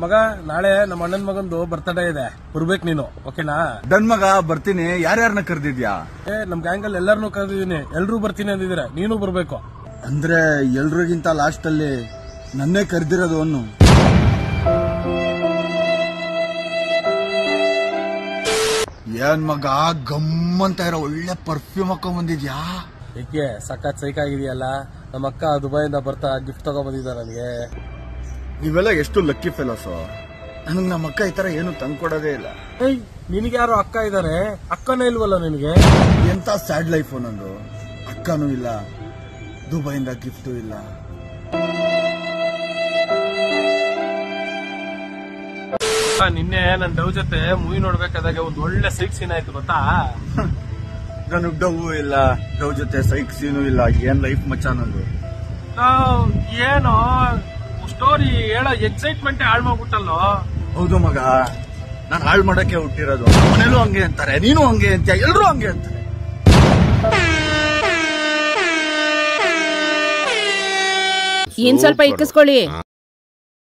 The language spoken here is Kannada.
ಮಗ ನಾಳೆ ನಮ್ಮ ಅಣ್ಣನ ಮಗಂದು ಬರ್ತಡೇ ಇದೆ, ಬರ್ಬೇಕು ನೀನು, ಓಕೆನಾ? ನನ್ ಮಗ ಬರ್ತೀನಿ. ಯಾರ್ಯಾರನ್ನ ಕರೆದಿದ್ಯಾ? ನಮ್ ಗ್ಯಾಂಗಲ್ಲಿ ಎಲ್ಲಾರನ್ನೂ ಕರೆದಿದ್ದೀನಿ, ಎಲ್ರೂ ಬರ್ತೀನಿ ಅಂದಿದ್ರೆ, ನೀನು ಬರ್ಬೇಕು. ಅಂದ್ರೆ ಎಲ್ರಿಗಿಂತ ಲಾಸ್ಟ್ ಅಲ್ಲಿ ನನ್ನೇ ಕರೆದಿರೋದು ಅನ್ನು. ಏನ್ ಮಗ ಗಮ್ಮಂತ ಇರೋ ಒಳ್ಳೆ ಪರ್ಫ್ಯೂಮ್ ಹಾಕೊಂಡ್ ಬಂದಿದ್ಯಾ? ಏಕೆ ಸಖತ್ ಸೈಕ್ ಆಗಿದೆಯಲ್ಲ? ನಮ್ಮ ಅಕ್ಕ ದುಬೈಯಿಂದ ಬರ್ತಾ ಗಿಫ್ಟ್ ತಗೊಂಡ್ಬಂದಿದ್ದ ನನಗೆ. ನೀವೆಲ್ಲ ಎಷ್ಟು ಲಕ್ಕಿ ಫೆಲೋಸ್. ನನಗ್ ನಮ್ಮ ಅಕ್ಕ ಈ ತರ ಏನು ತಂದ್ಕೊಡೋದೇ ಇಲ್ಲ. ನಿನಗೆ ಯಾರು ಅಕ್ಕ ಇದಾರೆ? ಅಕ್ಕನೇ ಇಲ್ವಲ್ಲ ನಿನಗೆ? ಎಂತ ಸ್ಯಾಡ್ ಲೈಫ್ ನಂದು. ಅಕ್ಕನೂ ಇಲ್ಲ, ದುಬೈಯಿಂದ ಗಿಫ್ಟು ಇಲ್ಲ. ನಿನ್ನೆ ನನ್ ಡವ್ ಜೊತೆ ಮೂವಿ ನೋಡ್ಬೇಕಾದಾಗ ಒಂದ್ ಒಳ್ಳೆ ಸೈಕ್ ಸೀನ್ ಆಯ್ತು ಗೊತ್ತಾ? ನನಗ್ ಡವ್ವು ಇಲ್ಲ, ಡವ್ ಜೊತೆ ಸೈಕ್ ಸೀನು ಇಲ್ಲ. ಏನ್ ಲೈಫ್ ಮಚ್ಚ ನಂದು. ಏನೋ ಸ್ಟೋರಿ ಹೇಳೋ ಎಕ್ಸೈಟ್ಮೆಂಟ್ ಹಾಳು ಮಾಡ್ಬಿಟ್ಟಲ್ಲೋ. ಹೌದು ಮಗ, ನಾನ್ ಹಾಳು ಮಾಡಕ್ಕೆ ಹುಟ್ಟಿರೋದು. ಮನೇಲೂ ಹಂಗೆ ಅಂತಾರೆ, ನೀನು ಹಂಗೆ ಅಂತೀಯ, ಎಲ್ರೂ ಹಂಗೆ ಅಂತಾರೆ. ಇನ್ ಸ್ವಲ್ಪ ಇಕ್ಕಿಸ್ಕೊಳ್ಳಿ.